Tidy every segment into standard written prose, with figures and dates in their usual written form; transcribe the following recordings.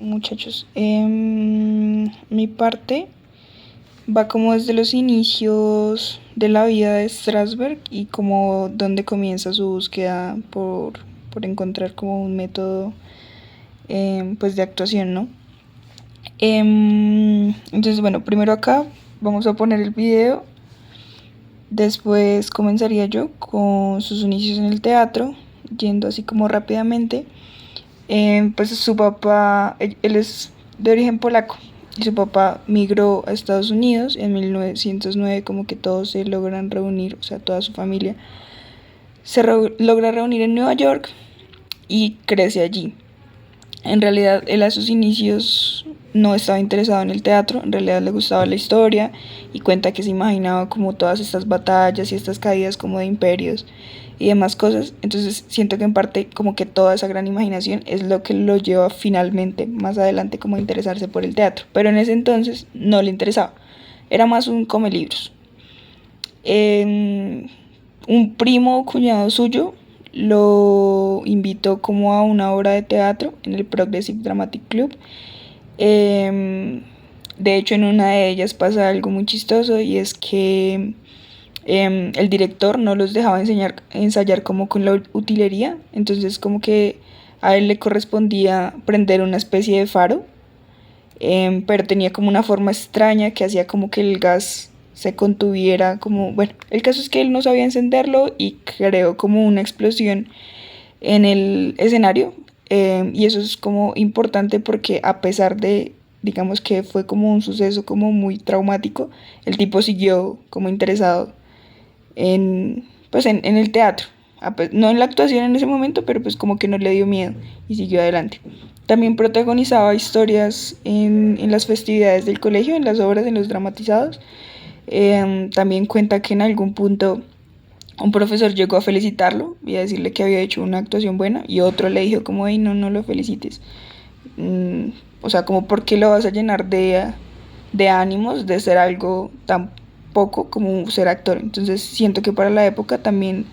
muchachos. Mi parte va como desde los inicios de la vida de Strasberg y como donde comienza su búsqueda por encontrar como un método pues de actuación, ¿no? Entonces, bueno, primero acá vamos a poner el video. Después comenzaría yo con sus inicios en el teatro, yendo así como rápidamente. Pues su papá, él es de origen polaco y su papá migró a Estados Unidos en 1909, como que todos se logran reunir, o sea, toda su familia logra reunir en Nueva York y crece allí. En realidad él a sus inicios no estaba interesado en el teatro, en realidad le gustaba la historia y cuenta que se imaginaba como todas estas batallas y estas caídas como de imperios y demás cosas. Entonces siento que en parte como que toda esa gran imaginación es lo que lo lleva finalmente más adelante como a interesarse por el teatro, pero en ese entonces no le interesaba, era más un come libros. Un primo cuñado suyo lo invitó como a una obra de teatro en el Progressive Dramatic Club. De hecho, en una de ellas pasa algo muy chistoso y es que el director no los dejaba ensayar como con la utilería, entonces como que a él le correspondía prender una especie de faro, pero tenía como una forma extraña que hacía como que el gas se contuviera, como, bueno, el caso es que él no sabía encenderlo y creó como una explosión en el escenario, y eso es como importante porque a pesar de, digamos que fue como un suceso como muy traumático, el tipo siguió como interesado pues en el teatro, no en la actuación en ese momento, pero pues como que no le dio miedo y siguió adelante. También protagonizaba historias en las festividades del colegio, en las obras, en los dramatizados. También cuenta que en algún punto un profesor llegó a felicitarlo y a decirle que había hecho una actuación buena y otro le dijo como, hey, no, no lo felicites. Mm, o sea, como por qué lo vas a llenar de ánimos de ser algo tan poco como ser actor. Entonces siento que para la época también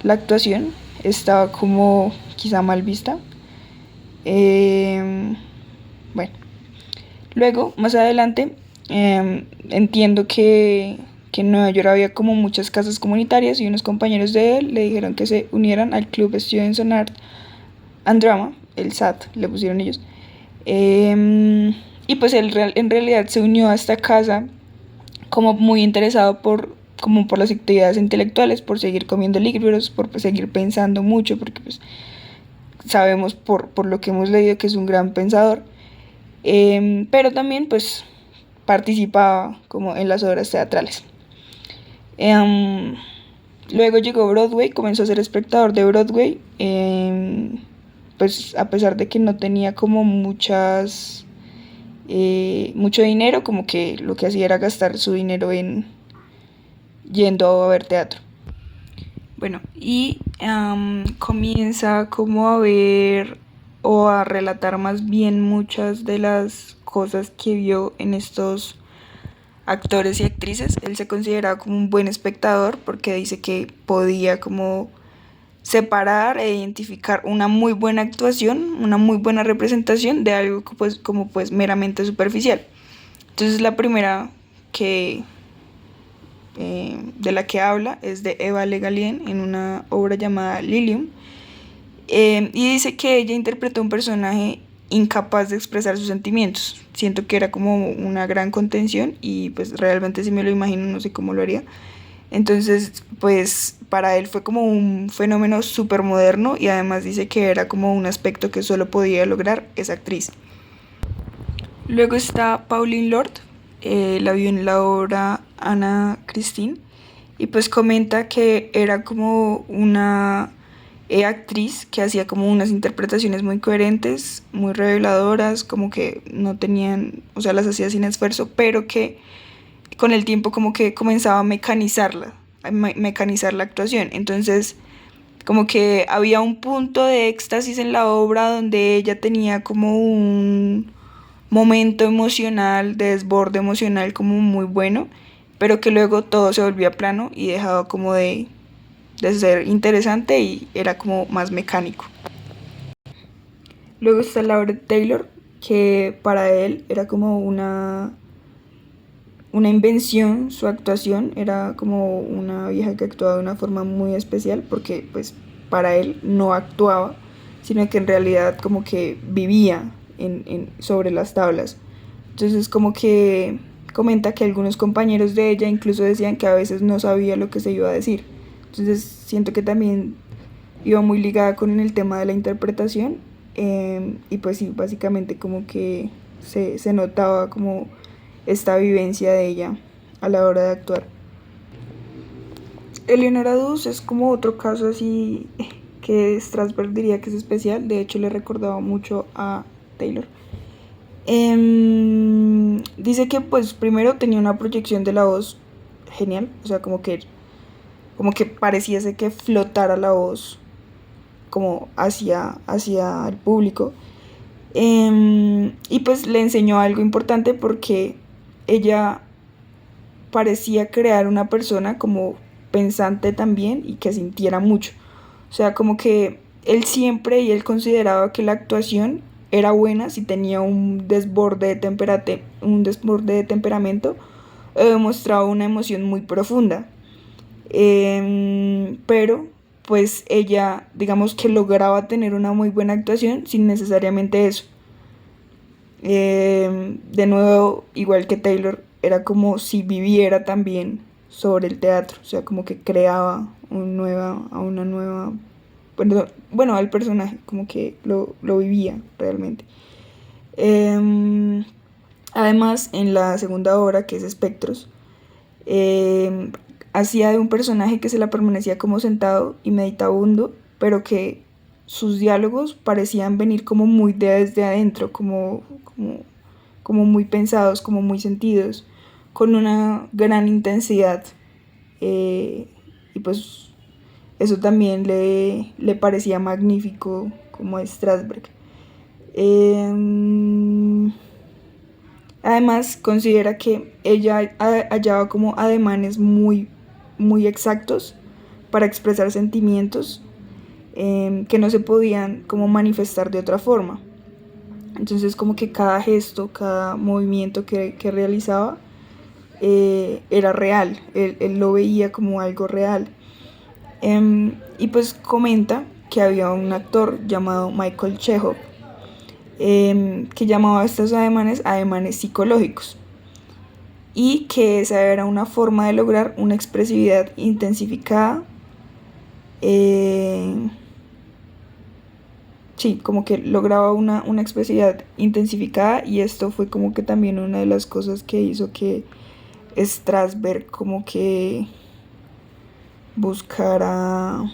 la actuación estaba como quizá mal vista. Eh, bueno, luego, más adelante, entiendo que en Nueva York había como muchas casas comunitarias y unos compañeros de él le dijeron que se unieran al Club Students on Art and Drama, el SAT, le pusieron ellos. Y pues él en realidad se unió a esta casa como muy interesado como por las actividades intelectuales, por seguir comiendo libros, por pues, seguir pensando mucho, porque pues sabemos por lo que hemos leído que es un gran pensador. Pero también pues participaba como en las obras teatrales. Em, Luego llegó Broadway, comenzó a ser espectador de Broadway, pues a pesar de que no tenía como mucho dinero, como que lo que hacía era gastar su dinero en yendo a ver teatro. Bueno, y comienza como a ver o a relatar más bien muchas de las cosas que vio en estos actores y actrices. Él se consideraba como un buen espectador porque dice que podía como separar e identificar una muy buena actuación, una muy buena representación de algo pues, como pues meramente superficial. Entonces la primera que de la que habla es de Eva Le Gallienne en una obra llamada Lilium, y dice que ella interpretó un personaje incapaz de expresar sus sentimientos. Siento que era como una gran contención y pues realmente si me lo imagino no sé cómo lo haría. Entonces pues para él fue como un fenómeno súper moderno y además dice que era como un aspecto que solo podía lograr esa actriz. Luego está Pauline Lord, la vio en la obra Ana Christine y pues comenta que era como una actriz que hacía como unas interpretaciones muy coherentes, muy reveladoras, como que no tenían, o sea, las hacía sin esfuerzo, pero que con el tiempo como que comenzaba a mecanizarla, mecanizar la actuación. Entonces, como que había un punto de éxtasis en la obra donde ella tenía como un momento emocional, de desborde emocional como muy bueno, pero que luego todo se volvía plano y dejaba como de ser interesante y era como más mecánico. Luego está Laura Taylor, que para él era como una invención, su actuación era como una vieja que actuaba de una forma muy especial porque pues para él no actuaba, sino que en realidad como que vivía sobre las tablas. Entonces como que comenta que algunos compañeros de ella incluso decían que a veces no sabía lo que se iba a decir. Entonces siento que también iba muy ligada con el tema de la interpretación, y pues sí, básicamente como que se notaba como esta vivencia de ella a la hora de actuar. Eleonora Duz es como otro caso así que Strasberg diría que es especial, de hecho le recordaba mucho a Taylor. Dice que pues primero tenía una proyección de la voz genial, o sea, como que pareciese que flotara la voz como hacia el público. Y pues le enseñó algo importante porque ella parecía crear una persona como pensante también y que sintiera mucho. O sea, como que él consideraba que la actuación era buena si tenía un desborde de temperamento, mostraba una emoción muy profunda. Pero pues ella, digamos que lograba tener una muy buena actuación sin necesariamente eso. De nuevo, igual que Taylor, era como si viviera también sobre el teatro, o sea, como que creaba a una nueva, bueno, al personaje, como que lo vivía realmente. Eh, Además, en la segunda obra, que es Espectros, eh, hacía de un personaje que se la permanecía como sentado y meditabundo, pero que sus diálogos parecían venir como muy desde adentro, como muy pensados, como muy sentidos, con una gran intensidad. eh, y pues eso también le parecía magnífico como a Strasberg. Eh, Además, considera que ella hallaba como ademanes muy exactos para expresar sentimientos, que no se podían como manifestar de otra forma. Entonces como que cada gesto, cada movimiento que realizaba era real, él lo veía como algo real. Y pues comenta que había un actor llamado Michael Chekhov, que llamaba a estos ademanes psicológicos, y que esa era una forma de lograr una expresividad intensificada. eh, sí, como que lograba una expresividad intensificada, y esto fue como que también una de las cosas que hizo que Strasberg como que buscara,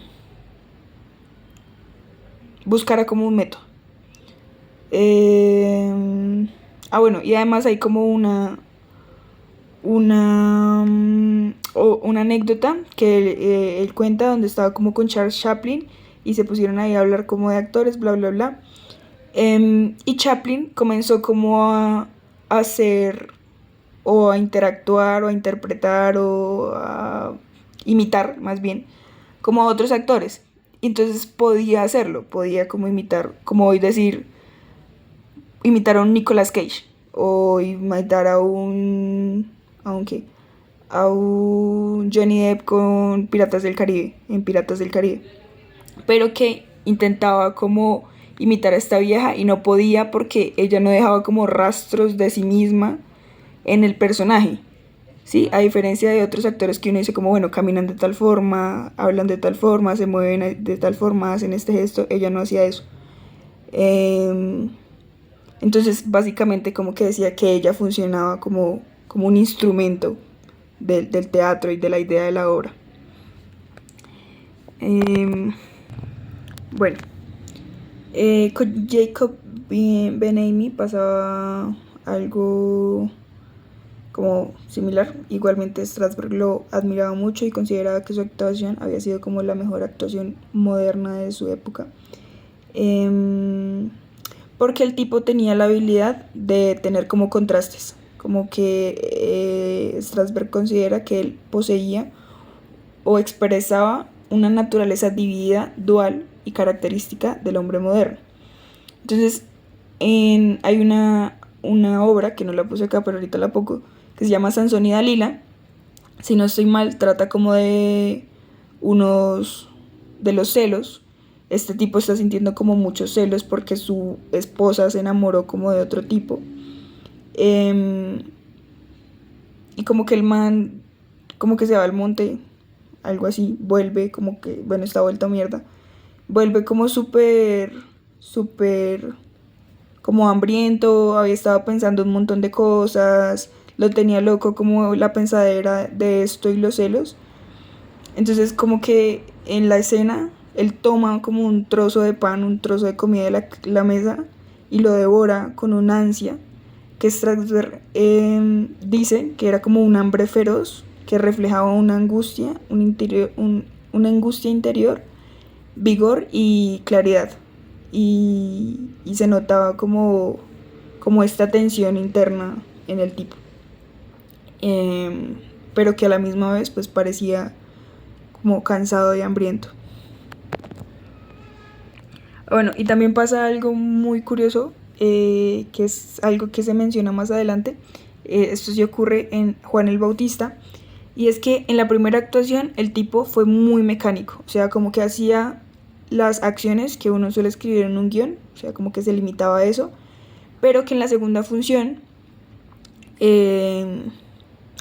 buscara como un método. Bueno, y además hay como una anécdota que él cuenta donde estaba como con Charles Chaplin y se pusieron ahí a hablar como de actores, bla, bla, bla. Y Chaplin comenzó como a hacer o a interactuar o a interpretar o a imitar más bien como a otros actores. Y entonces podía hacerlo, podía como imitar, como hoy decir, imitar a un Nicolas Cage o imitar a un qué, a un Johnny Depp con Piratas del Caribe, en Piratas del Caribe, pero que intentaba como imitar a esta vieja y no podía porque ella no dejaba como rastros de sí misma en el personaje, ¿sí? A diferencia de otros actores que uno dice como, bueno, caminan de tal forma, hablan de tal forma, se mueven de tal forma, hacen este gesto, ella no hacía eso. Eh, entonces, básicamente como que decía que ella funcionaba como un instrumento del teatro y de la idea de la obra. Eh, bueno, con Jacob Ben-Ami pasaba algo como similar. Igualmente Strasberg lo admiraba mucho y consideraba que su actuación había sido como la mejor actuación moderna de su época. Porque el tipo tenía la habilidad de tener como contrastes, como que Strasberg considera que él poseía o expresaba una naturaleza dividida, dual y característica del hombre moderno. Entonces, hay una obra, que no la puse acá, pero ahorita la pongo, que se llama Sansón y Dalila. Si no estoy mal, trata como de unos, de los celos. Este tipo está sintiendo como muchos celos porque su esposa se enamoró como de otro tipo. Em, y como que el man, como que se va al monte, algo así, vuelve como que, bueno, está vuelto a mierda. Vuelve como súper, como hambriento, había estado pensando un montón de cosas, lo tenía loco como la pensadera de esto y los celos. Entonces como que en la escena él toma como un trozo de pan, un trozo de comida de la mesa y lo devora con una ansia que Strasberg dice que era como un hambre feroz que reflejaba una angustia, una angustia interior, vigor y claridad. Y se notaba como esta tensión interna en el tipo. Pero que a la misma vez pues parecía como cansado y hambriento. Bueno, y también pasa algo muy curioso, que es algo que se menciona más adelante. Esto sí ocurre en Juan el Bautista, y es que en la primera actuación el tipo fue muy mecánico, o sea, como que hacía las acciones que uno suele escribir en un guión, o sea, como que se limitaba a eso, pero que en la segunda función, eh,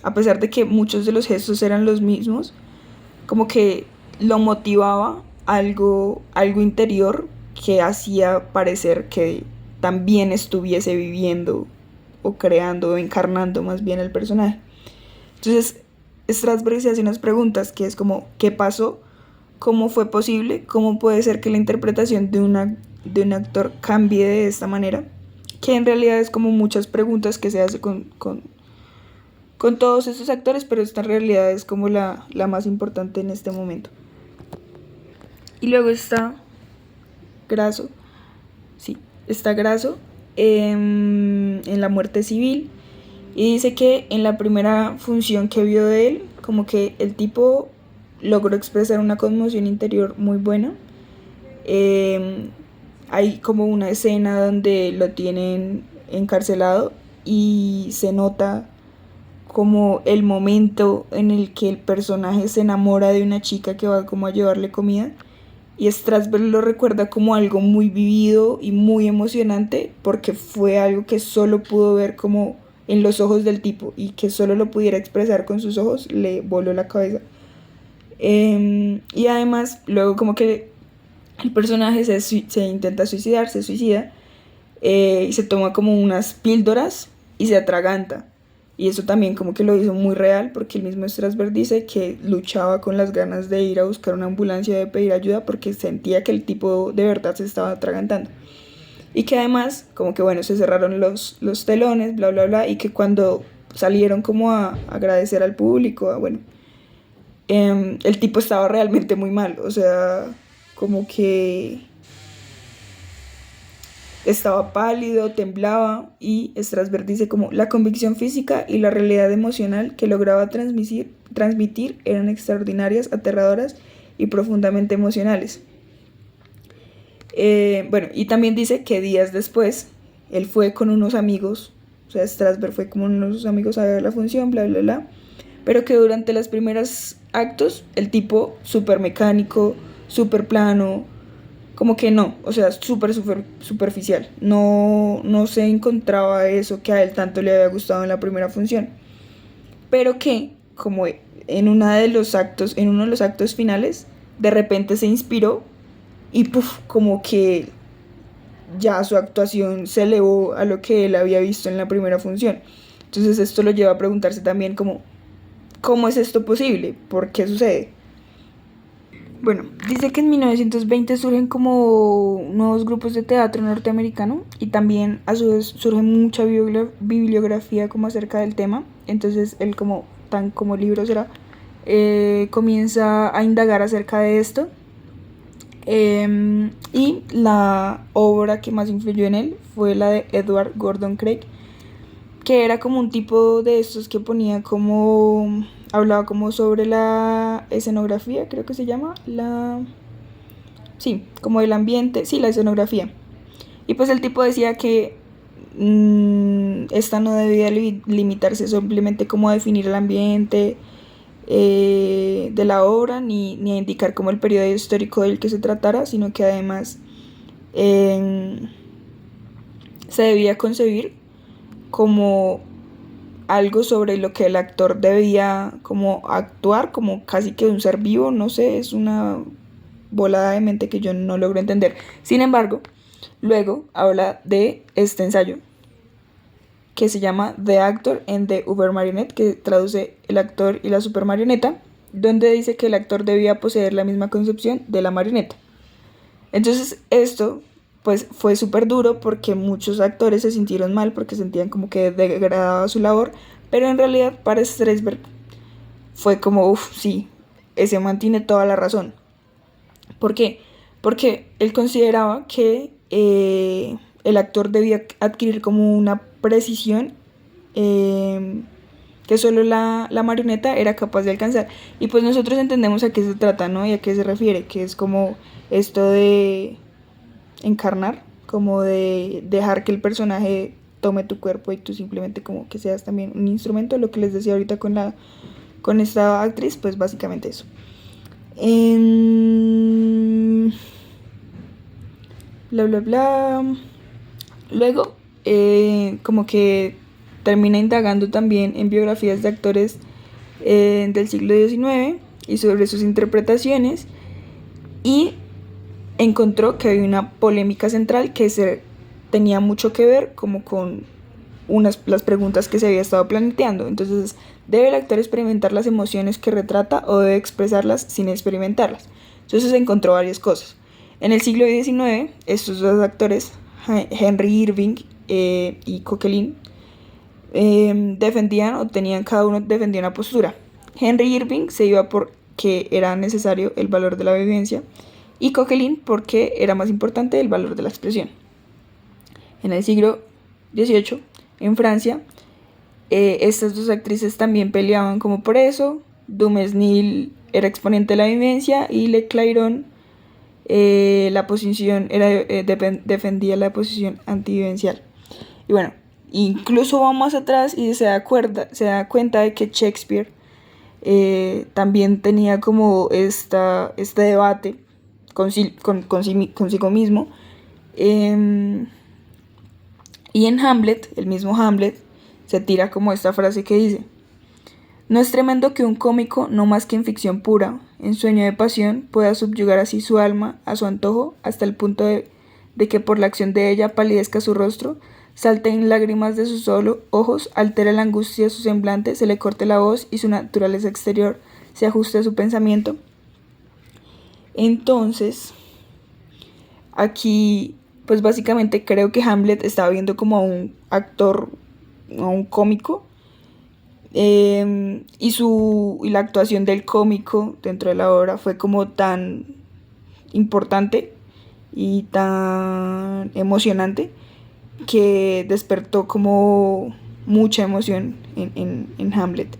a pesar de que muchos de los gestos eran los mismos, como que lo motivaba algo interior que hacía parecer que también estuviese viviendo o creando o encarnando más bien el personaje. Entonces, Strasberg se hace unas preguntas que es como, ¿qué pasó? ¿Cómo fue posible? ¿Cómo puede ser que la interpretación de un actor cambie de esta manera? Que en realidad es como muchas preguntas que se hace con todos estos actores, pero esta realidad es como la más importante en este momento. Y luego está Grasso, sí, está Grasso en La muerte civil, y dice que en la primera función que vio de él, como que el tipo logró expresar una conmoción interior muy buena. Eh, Hay como una escena donde lo tienen encarcelado y se nota como el momento en el que el personaje se enamora de una chica que va como a llevarle comida, y Strasberg lo recuerda como algo muy vivido y muy emocionante porque fue algo que solo pudo ver como en los ojos del tipo, y que solo lo pudiera expresar con sus ojos le voló la cabeza. Y además luego como que el personaje se intenta suicidar, se suicida, y se toma como unas píldoras y se atraganta. Y eso también como que lo hizo muy real porque el mismo Strasberg dice que luchaba con las ganas de ir a buscar una ambulancia, de pedir ayuda, porque sentía que el tipo de verdad se estaba atragantando. Y que además como que bueno, se cerraron los telones, bla bla bla, y que cuando salieron como a agradecer al público, bueno, el tipo estaba realmente muy mal, o sea, como que estaba pálido, temblaba, y Strasberg dice como la convicción física y la realidad emocional que lograba transmitir eran extraordinarias, aterradoras y profundamente emocionales. Bueno, y también dice que días después él fue con unos amigos, o sea, Strasberg fue con unos amigos a ver la función, bla, bla, bla, pero que durante los primeros actos el tipo súper mecánico, súper plano, como que no, o sea, súper superficial. No se encontraba eso que a él tanto le había gustado en la primera función. Pero que, como en en uno de los actos finales, de repente se inspiró y puff, como que ya su actuación se elevó a lo que él había visto en la primera función. Entonces esto lo lleva a preguntarse también como, ¿cómo es esto posible? ¿Por qué sucede? Bueno, dice que en 1920 surgen como nuevos grupos de teatro norteamericano, y también a su vez surge mucha bibliografía como acerca del tema. Entonces él, como tan como libro será, comienza a indagar acerca de esto. Y la obra que más influyó en él fue la de Edward Gordon Craig, que era como un tipo de estos que ponía como, hablaba como sobre la escenografía, creo que se llama, sí, como el ambiente, sí, la escenografía. Y pues el tipo decía que esta no debía limitarse simplemente como a definir el ambiente de la obra, ni a indicar como el periodo histórico del que se tratara, sino que además eh, se debía concebir como algo sobre lo que el actor debía como actuar, como casi que un ser vivo, no sé, es una volada de mente que yo no logro entender. Sin embargo, luego habla de este ensayo que se llama The Actor and the Ubermarionette, que traduce el actor y la supermarioneta, donde dice que el actor debía poseer la misma concepción de la marioneta. Entonces esto pues fue súper duro porque muchos actores se sintieron mal porque sentían como que degradaba su labor, pero en realidad para Strasberg fue como, uff, sí, ese man tiene toda la razón. ¿Por qué? Porque él consideraba que el actor debía adquirir como una precisión eh, que solo la marioneta era capaz de alcanzar. Y pues nosotros entendemos a qué se trata, ¿no? Y a qué se refiere, que es como esto de encarnar, como de dejar que el personaje tome tu cuerpo y tú simplemente como que seas también un instrumento, lo que les decía ahorita con esta actriz, pues básicamente eso. Bla bla bla. Luego, como que termina indagando también en biografías de actores del siglo XIX y sobre sus interpretaciones, y encontró que había una polémica central que tenía mucho que ver como con las preguntas que se había estado planteando. Entonces, ¿debe el actor experimentar las emociones que retrata o debe expresarlas sin experimentarlas? Entonces se encontró varias cosas. En el siglo XIX, estos dos actores, Henry Irving y Coquelin, defendían o tenían, cada uno defendía una postura. Henry Irving se iba porque era necesario el valor de la vivencia y Coquelin porque era más importante el valor de la expresión. En el siglo XVIII, en Francia, estas dos actrices también peleaban como por eso. Dumesnil era exponente de la vivencia y Le Clairon la posición defendía la posición antivivencial. Y bueno, incluso va más atrás y se da cuenta de que Shakespeare también tenía como este debate consigo mismo. Y en Hamlet, el mismo Hamlet, se tira como esta frase que dice: no es tremendo que un cómico, no más que en ficción pura, en sueño de pasión, pueda subyugar así su alma a su antojo hasta el punto de que por la acción de ella palidezca su rostro, salten lágrimas de sus ojos, altere la angustia de su semblante, se le corte la voz y su naturaleza exterior se ajuste a su pensamiento. Entonces, aquí, pues básicamente creo que Hamlet estaba viendo como a un actor, a un cómico, y la actuación del cómico dentro de la obra fue como tan importante y tan emocionante que despertó como mucha emoción en Hamlet.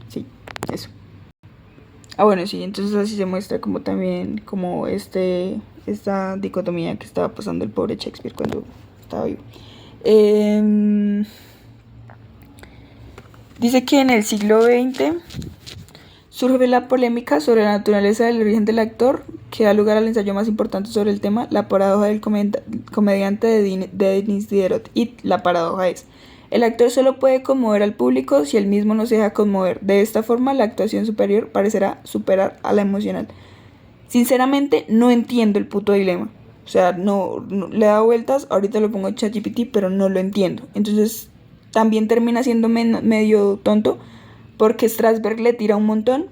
Sí, eso. Ah, bueno, sí, entonces así se muestra como también como esta dicotomía que estaba pasando el pobre Shakespeare cuando estaba vivo. Eh, Dice que en el siglo XX surge la polémica sobre la naturaleza del origen del actor, que da lugar al ensayo más importante sobre el tema, La paradoja del comediante de Denis Diderot. Y la paradoja es: el actor solo puede conmover al público si él mismo no se deja conmover. De esta forma, la actuación superior parecerá superar a la emocional. Sinceramente, no entiendo el puto dilema. O sea, no le he dado vueltas, ahorita lo pongo en ChatGPT, pero no lo entiendo. Entonces, también termina siendo medio tonto porque Strasberg le tira un montón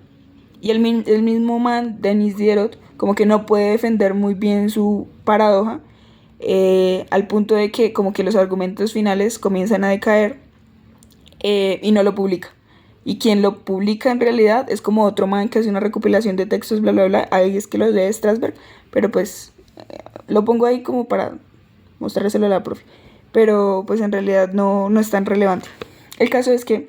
y el mismo man, Denis Diderot, como que no puede defender muy bien su paradoja, al punto de que como que los argumentos finales comienzan a decaer, y no lo publica. Y quien lo publica en realidad es como otro man que hace una recopilación de textos, bla, bla, bla. Ahí es que lo lee Strasberg, pero pues lo pongo ahí como para mostrárselo a la profe. Pero pues en realidad no es tan relevante. El caso es que,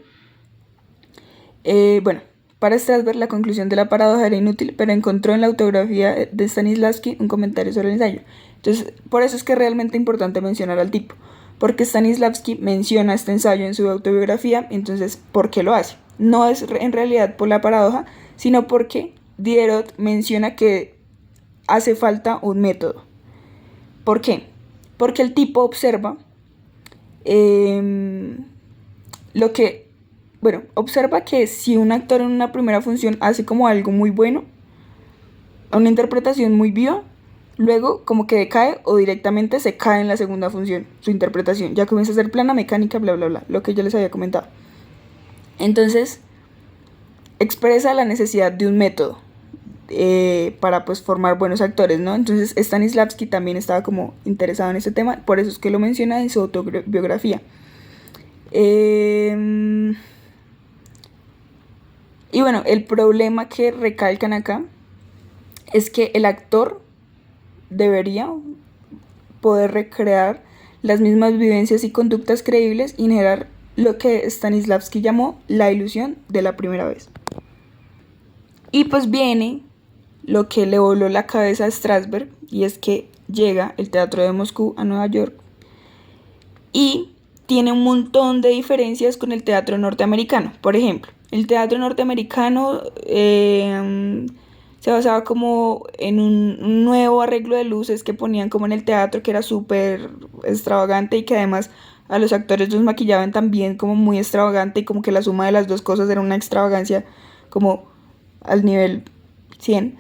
bueno, Para Strasberg, la conclusión de la paradoja era inútil, pero encontró en la autobiografía de Stanislavski un comentario sobre el ensayo. Entonces, por eso es que es realmente importante mencionar al tipo, porque Stanislavski menciona este ensayo en su autobiografía. Entonces, ¿por qué lo hace? No es en realidad por la paradoja, sino porque Diderot menciona que hace falta un método. ¿Por qué? Porque el tipo observa observa que si un actor en una primera función hace como algo muy bueno, una interpretación muy viva, luego como que decae o directamente se cae en la segunda función, su interpretación, ya comienza a ser plana, mecánica, bla, bla, bla, lo que yo les había comentado. Entonces, expresa la necesidad de un método para pues formar buenos actores, ¿no? Entonces Stanislavski también estaba como interesado en ese tema, por eso es que lo menciona en su autobiografía. Y bueno, el problema que recalcan acá es que el actor debería poder recrear las mismas vivencias y conductas creíbles y generar lo que Stanislavski llamó la ilusión de la primera vez. Y pues viene lo que le voló la cabeza a Strasberg, y es que llega el Teatro de Moscú a Nueva York y tiene un montón de diferencias con el teatro norteamericano. Por ejemplo, el teatro norteamericano se basaba como en un nuevo arreglo de luces que ponían como en el teatro, que era súper extravagante y que además a los actores los maquillaban también como muy extravagante, y como que la suma de las dos cosas era una extravagancia como al nivel 100.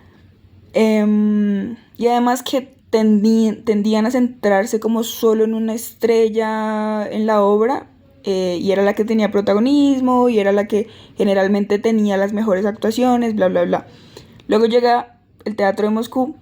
Y además que tendían a centrarse como solo en una estrella en la obra, y era la que tenía protagonismo y era la que generalmente tenía las mejores actuaciones, bla, bla, bla. Luego llega el Teatro de Moscú,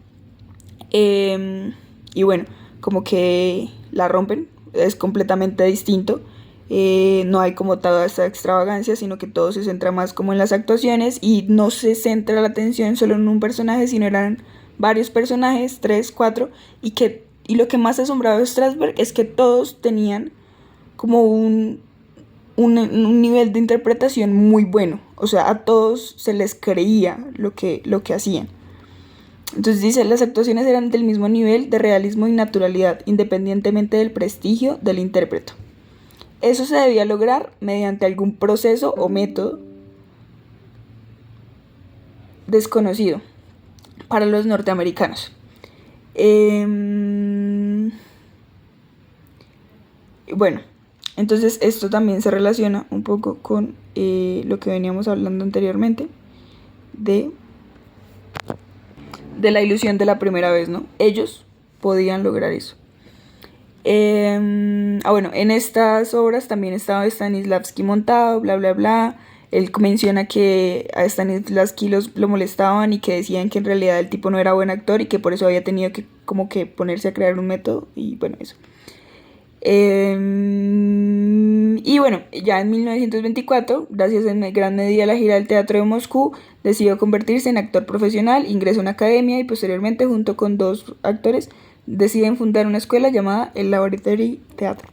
y bueno, como que la rompen, es completamente distinto. No hay como toda esta extravagancia, sino que todo se centra más como en las actuaciones y no se centra la atención solo en un personaje, sino eran varios personajes, 3, 4, y lo que más asombraba de Strasberg es que todos tenían como un nivel de interpretación muy bueno. O sea, a todos se les creía lo que hacían. Entonces dice, las actuaciones eran del mismo nivel de realismo y naturalidad, independientemente del prestigio del intérprete. Eso se debía lograr mediante algún proceso o método desconocido para los norteamericanos. Bueno, entonces esto también se relaciona un poco con lo que veníamos hablando anteriormente de la ilusión de la primera vez, ¿no? Ellos podían lograr eso. Bueno, en estas obras también estaba Stanislavski montado, bla, bla, bla. Él menciona que a Stanislavski lo molestaban y que decían que en realidad el tipo no era buen actor y que por eso había tenido que como que ponerse a crear un método, y bueno, eso. Y bueno, ya en 1924, gracias en gran medida a la gira del Teatro de Moscú, decidió convertirse en actor profesional, ingresó a una academia y posteriormente, junto con 2 actores, deciden fundar una escuela llamada el Laboratory Theatre.